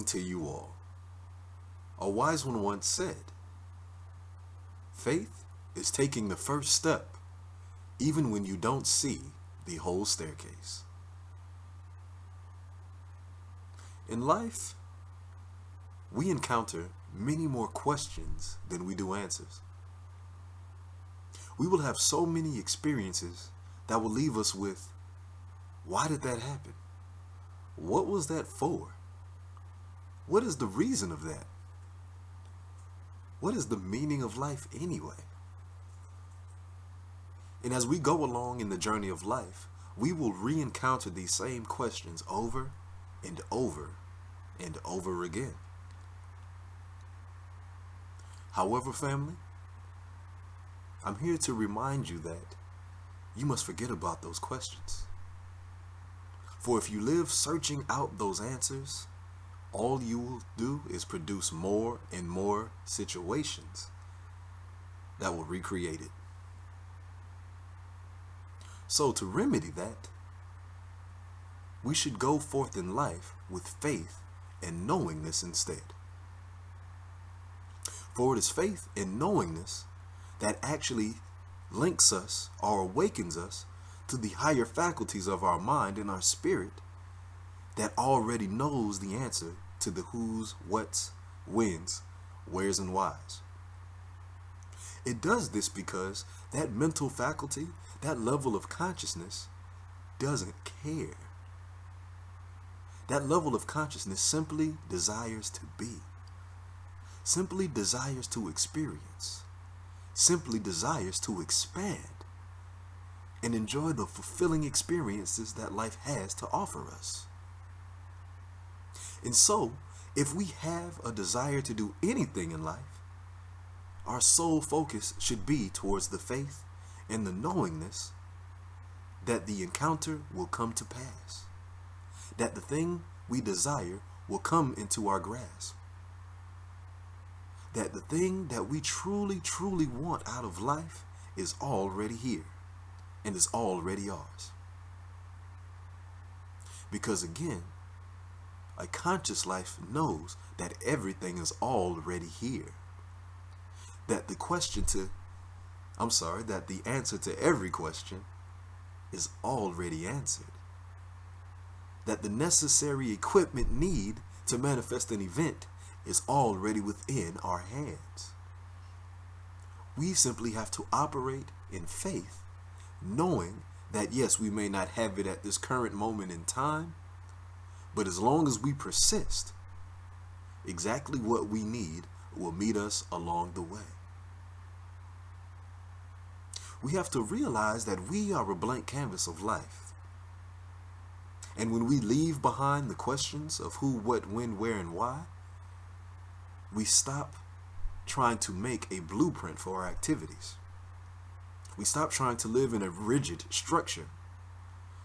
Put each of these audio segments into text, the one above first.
thing to you all. A wise one once said, faith is taking the first step, even when you don't see the whole staircase. In life, we encounter many more questions than we do answers. We will have so many experiences that will leave us with, why did that happen? What was that for? What is the reason of that? What is the meaning of life anyway? And as we go along in the journey of life, we will re-encounter these same questions over and over and over again. However, family, I'm here to remind you that you must forget about those questions. For if you live searching out those answers, all you will do is produce more and more situations that will recreate it. So to remedy that, we should go forth in life with faith and knowingness instead. For it is faith and knowingness that actually links us or awakens us to the higher faculties of our mind and our spirit that already knows the answer to the who's, what's, whens, where's, and why's. It does this because that mental faculty, that level of consciousness, doesn't care. That level of consciousness simply desires to be, simply desires to experience, simply desires to expand and enjoy the fulfilling experiences that life has to offer us. And so, if we have a desire to do anything in life, our sole focus should be towards the faith and the knowingness that the encounter will come to pass, that the thing we desire will come into our grasp, that the thing that we truly, truly want out of life is already here and is already ours. Because again, a conscious life knows that everything is already here. That the answer to every question is already answered. That the necessary equipment need to manifest an event is already within our hands. We simply have to operate in faith, knowing that yes, we may not have it at this current moment in time, but as long as we persist, exactly what we need will meet us along the way. We have to realize that we are a blank canvas of life. And when we leave behind the questions of who, what, when, where, and why, we stop trying to make a blueprint for our activities. We stop trying to live in a rigid structure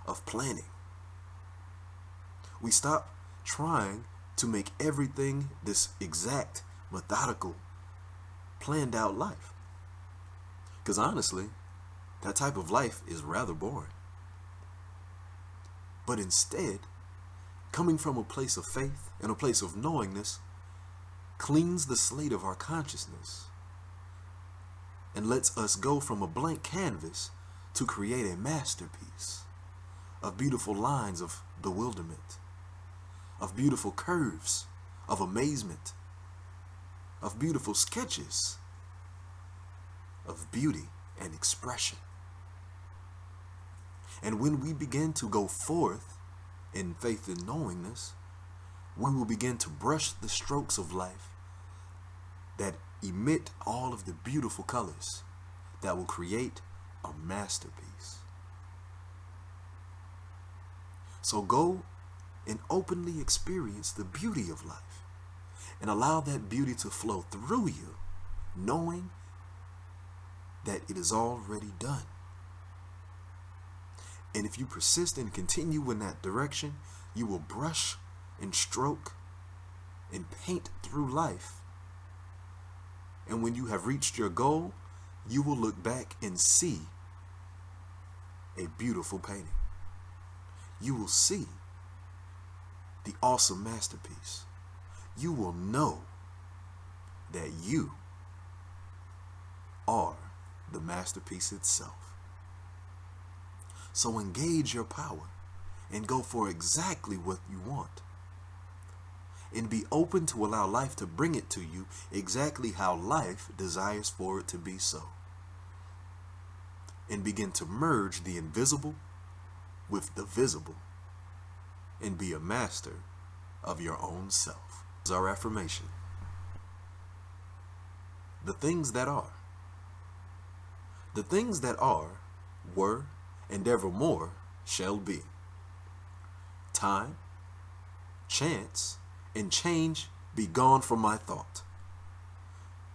of planning. We stop trying to make everything this exact, methodical, planned out life. Because honestly, that type of life is rather boring. But instead, coming from a place of faith and a place of knowingness cleans the slate of our consciousness and lets us go from a blank canvas to create a masterpiece of beautiful lines of bewilderment, of beautiful curves, of amazement, of beautiful sketches, of beauty and expression. And when we begin to go forth in faith and knowingness, we will begin to brush the strokes of life that emit all of the beautiful colors that will create a masterpiece. So go and openly experience the beauty of life and allow that beauty to flow through you, knowing that it is already done. And if you persist and continue in that direction, you will brush and stroke and paint through life. And when you have reached your goal, you will look back and see a beautiful painting. You will see the awesome masterpiece. you will know that you are the masterpiece itself. So engage your power and go for exactly what you want. And be open to allow life to bring it to you exactly how life desires for it to be so. And begin to merge the invisible with the visible and be a master of your own self. This is our affirmation. The things that are. The things that are, were, and evermore shall be. Time, chance, and change be gone from my thought.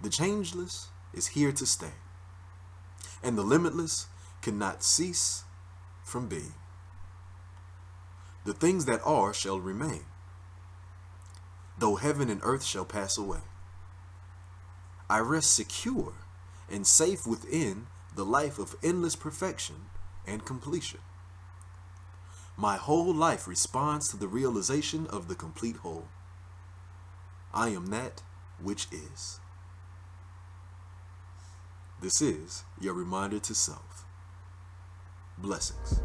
The changeless is here to stay, and the limitless cannot cease from being. The things that are shall remain, though heaven and earth shall pass away. I rest secure and safe within the life of endless perfection and completion. My whole life responds to the realization of the complete whole. I am that which is. This is your reminder to self. Blessings.